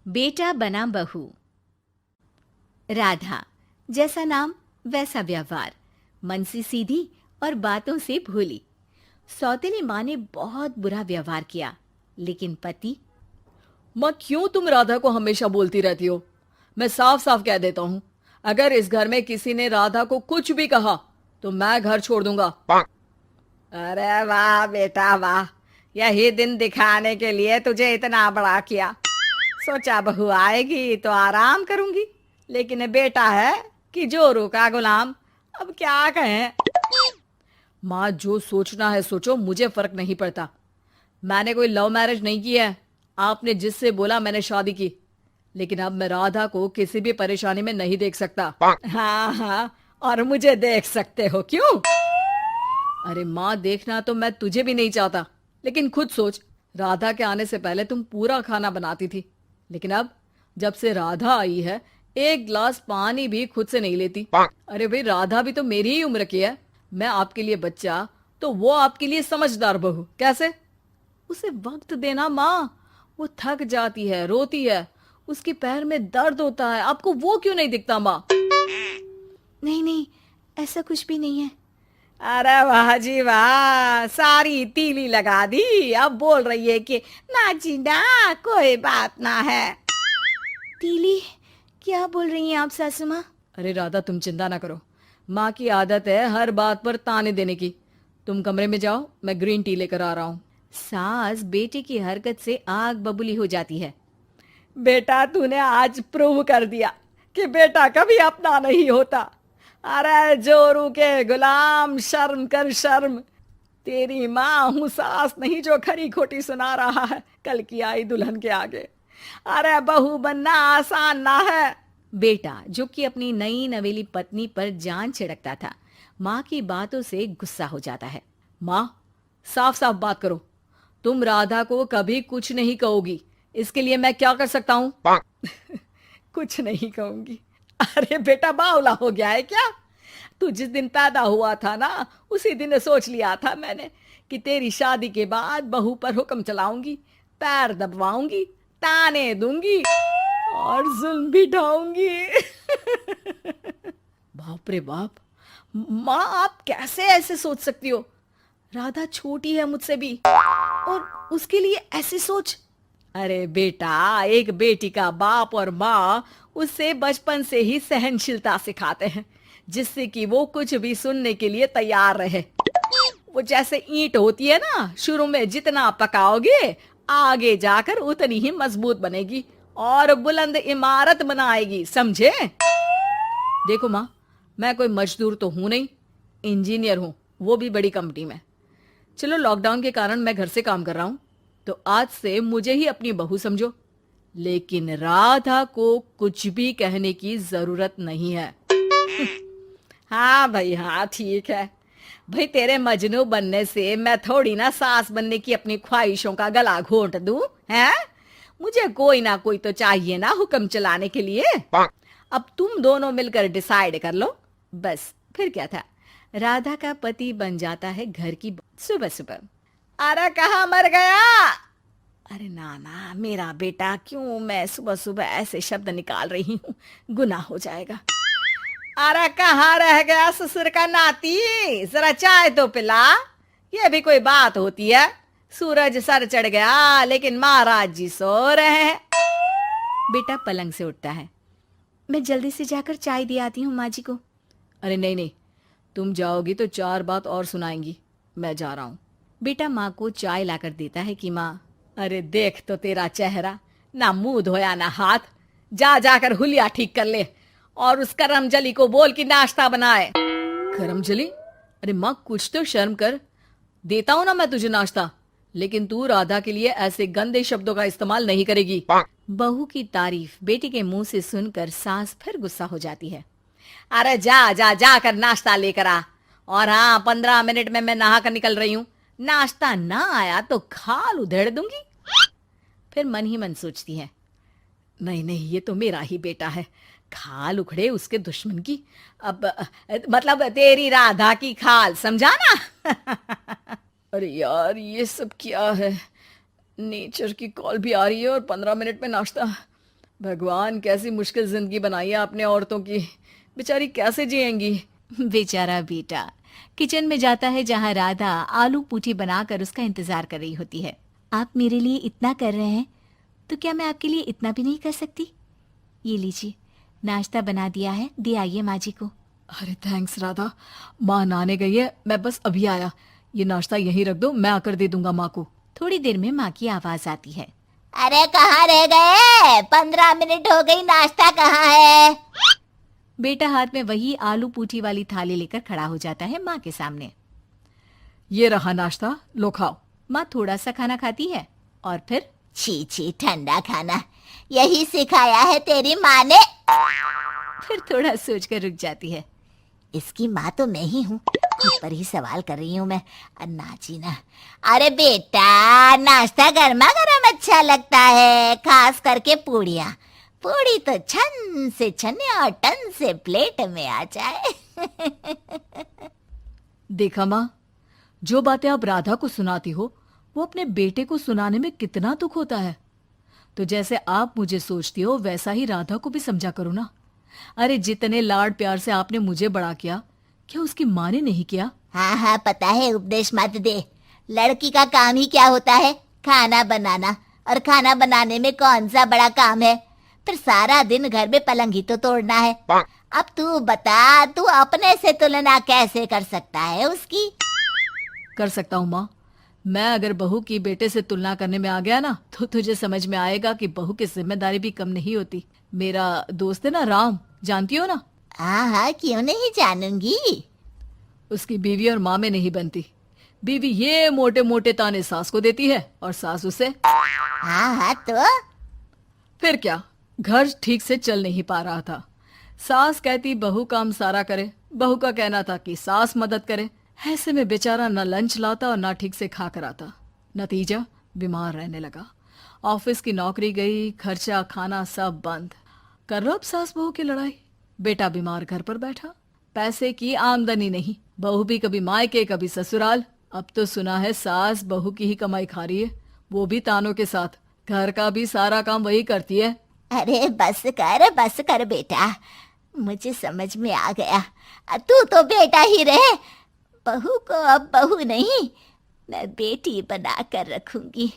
बेटा बना बहू। राधा, जैसा नाम वैसा व्यवहार, मन से सीधी और बातों से भोली। सौतेली माँ ने बहुत बुरा व्यवहार किया, लेकिन पति। माँ, क्यों तुम राधा को हमेशा बोलती रहती हो? मैं साफ साफ कह देता हूँ, अगर इस घर में किसी ने राधा को कुछ भी कहा तो मैं घर छोड़ दूंगा। अरे वाह बेटा वाह, यही दिन दिखाने के लिए तुझे इतना बड़ा किया। सोचा बहू आएगी तो आराम करूंगी, लेकिन बेटा है कि जोरू का गुलाम। अब क्या कहें। माँ, जो सोचना है सोचो, मुझे फर्क नहीं पड़ता। मैंने कोई लव मैरिज नहीं की है। आपने जिससे बोला मैंने शादी की, लेकिन अब मैं राधा को किसी भी परेशानी में नहीं देख सकता। हाँ हाँ, और मुझे देख सकते हो क्यों? अरे माँ, देखना तो मैं तुझे भी नहीं चाहता, लेकिन खुद सोच, राधा के आने से पहले तुम पूरा खाना बनाती थी, लेकिन अब जब से राधा आई है एक गिलास पानी भी खुद से नहीं लेती। अरे भाई, राधा भी तो मेरी ही उम्र की है। मैं आपके लिए बच्चा तो वो आपके लिए समझदार बहू। कैसे? उसे वक्त देना माँ। वो थक जाती है, रोती है, उसके पैर में दर्द होता है। आपको वो क्यों नहीं दिखता माँ? नहीं नहीं, ऐसा कुछ भी नहीं है। अरे वाह जी वाह, सारी तीली लगा दी। अब बोल रही है कि ना जी ना, कोई बात ना है। तीली? क्या बोल रही हैं आप सासू माँ? अरे राधा, तुम चिंता ना करो। माँ की आदत है हर बात पर ताने देने की। तुम कमरे में जाओ, मैं ग्रीन टी लेकर आ रहा हूँ। सास बेटे की हरकत से आग बबूली हो जाती है। बेटा, तूने आज प्रूव कर दिया कि बेटा कभी अपना नहीं होता। अरे जोरू के गुलाम, शर्म कर शर्म। तेरी माँ हूँ, सास नहीं जो खरी खोटी सुना रहा है कल की आई दुल्हन के आगे। अरे बहू बनना आसान ना है। बेटा, जो कि अपनी नई नवेली पत्नी पर जान छिड़कता था, माँ की बातों से गुस्सा हो जाता है। माँ, साफ साफ बात करो। तुम राधा को कभी कुछ नहीं कहोगी, इसके लिए मैं क्या कर सकता हूँ? कुछ नहीं कहूंगी? अरे बेटा, बावला हो गया है क्या? तू जिस दिन पैदा हुआ था ना, उसी दिन सोच लिया था मैंने कि तेरी शादी के बाद बहू पर हुक्म चलाऊंगी, पैर दबवाऊंगी, ताने दूंगी और जुल्म भी ढाऊंगी। बाप रे बाप! माँ, आप कैसे ऐसे सोच सकती हो? राधा छोटी है मुझसे भी, और उसके लिए ऐसी सोच। अरे बेटा, एक बेटी का बाप और माँ उससे बचपन से ही सहनशीलता सिखाते हैं, जिससे कि वो कुछ भी सुनने के लिए तैयार रहे। वो जैसे ईंट होती है ना, शुरू में जितना पकाओगे आगे जाकर उतनी ही मजबूत बनेगी और बुलंद इमारत बनाएगी, समझे? देखो माँ, मैं कोई मजदूर तो हूं नहीं, इंजीनियर हूं, वो भी बड़ी कंपनी में। चलो, लॉकडाउन के कारण मैं घर से काम कर रहा हूं, तो आज से मुझे ही अपनी बहू समझो, लेकिन राधा को कुछ भी कहने की जरूरत नहीं है। हाँ भाई हाँ, ठीक है भाई। तेरे मजनू बनने से मैं थोड़ी ना सास बनने की अपनी ख्वाहिशों का गला घोंट दूं, हैं? मुझे कोई ना कोई तो चाहिए ना हुक्म चलाने के लिए। अब तुम दोनों मिलकर डिसाइड कर लो बस। फिर क्या था, राधा का पति बन जाता है घर की सुबह सुबह। अरे कहाँ मर गया? अरे ना ना, मेरा बेटा, क्यों मैं सुबह सुबह ऐसे शब्द निकाल रही हूँ, गुनाह हो जाएगा। अरे कहाँ रह गया ससुर का नाती? जरा चाय तो पिला। ये भी कोई बात होती है? सूरज सर चढ़ गया, लेकिन महाराज जी सो रहे हैं। बेटा पलंग से उठता है। मैं जल्दी से जाकर चाय दे आती हूँ माँ जी को। अरे नहीं नहीं, तुम जाओगी तो 4 बात और सुनाएंगी। मैं जा रहा हूँ। बेटा माँ को चाय लाकर देता है कि माँ। अरे देख तो तेरा चेहरा, ना मुंह धोया ना हाथ। जा जाकर हुलिया ठीक कर ले और उस करमजली को बोल कि नाश्ता बनाए। करमजली? अरे माँ, कुछ तो शर्म कर। देता हूं ना मैं तुझे नाश्ता, लेकिन तू राधा के लिए ऐसे गंदे शब्दों का इस्तेमाल नहीं करेगी। बहू की तारीफ बेटी के मुंह से सुनकर सास फिर गुस्सा हो जाती है। अरे जा जा जाकर नाश्ता लेकर आ। और हाँ, 15 मिनट में मैं नहा कर निकल रही हूँ। नाश्ता ना आया तो खाल उधेड़ दूंगी। फिर मन ही मन सोचती है, नहीं नहीं, ये तो मेरा ही बेटा है, खाल उखड़े उसके दुश्मन की। अब मतलब तेरी राधा की खाल, समझा ना? अरे यार, ये सब क्या है? नेचर की कॉल भी आ रही है और 15 मिनट में नाश्ता। भगवान, कैसी मुश्किल जिंदगी बनाई है आपने औरतों की। बेचारी कैसे जिएंगी। बेचारा बेटा किचन में जाता है जहाँ राधा आलू पूठी बनाकर उसका इंतजार कर रही होती है। आप मेरे लिए इतना कर रहे हैं तो क्या मैं आपके लिए इतना भी नहीं कर सकती? ये लीजिए, नाश्ता बना दिया है, दे आइए माँ जी को। अरे थैंक्स राधा, माँ नहाने गई है, मैं बस अभी आया। ये नाश्ता यहीं रख दो, मैं आकर दे दूंगा माँ को। थोड़ी देर में माँ की आवाज आती है। अरे कहाँ रह गए? 15 मिनट हो गई, नाश्ता कहाँ है? बेटा हाथ में वही आलू पूठी वाली थाली लेकर खड़ा हो जाता है माँ के सामने। ये रहा नाश्ता, लो खाओ। माँ थोड़ा सा खाना खाती है और फिर छी छी, ठंडा खाना यही सिखाया है तेरी माँ ने? फिर थोड़ा सोचकर रुक जाती है। इसकी माँ तो मैं ही हूँ, खुद पर ही सवाल कर रही हूँ मैं। अन्ना जी ना, अरे बेटा नाश्ता गर्मा गर्म अच्छा लगता है, खास करके पूड़ियाँ। पूड़ी तो छन से छने और टन से प्लेट में आ जाए। देखा माँ, जो बातें आप राधा को सुनाती हो वो अपने बेटे को सुनाने में कितना दुख होता है। तो जैसे आप मुझे सोचती हो वैसा ही राधा को भी समझा करो ना। अरे जितने लाड प्यार से आपने मुझे बड़ा किया, क्या उसकी माँ ने नहीं किया? हाँ हाँ पता है, उपदेश मत दे। लड़की का काम ही क्या होता है? खाना बनाना। और खाना बनाने में कौन सा बड़ा काम है? फिर सारा दिन घर में पलंग ही तो तोड़ना है। अब तू बता, तू अपने से तुलना कैसे कर सकता है उसकी? कर सकता हूँ माँ। मैं अगर बहू की बेटे से तुलना करने में आ गया ना, तो तुझे समझ में आएगा कि बहू की जिम्मेदारी भी कम नहीं होती। मेरा दोस्त है ना राम, जानती हो ना? हाँ हाँ, क्यों नहीं जानूंगी। उसकी बीवी और माँ में नहीं बनती। बीवी ये मोटे मोटे ताने सास को देती है और सास उसे। हाँ हाँ तो फिर क्या, घर ठीक से चल नहीं पा रहा था। सास कहती बहू काम सारा करे, बहू का कहना था कि सास मदद करे। ऐसे में बेचारा न लंच लाता और न ठीक से खा कर आता। नतीजा, बीमार रहने लगा। ऑफिस की नौकरी गई, खर्चा खाना सब बंद। कर लो अब सास बहू की लड़ाई। बेटा बीमार घर पर बैठा, पैसे की आमदनी नहीं। बहू भी कभी मायके कभी ससुराल। अब तो सुना है सास बहू की ही कमाई खा रही है, वो भी तानों के साथ। घर का भी सारा काम वही करती है। अरे बस कर बेटा, मुझे समझ में आ गया। तू तो बेटा ही रहे। बहू को अब बहू नहीं, मैं बेटी बना कर रखूंगी।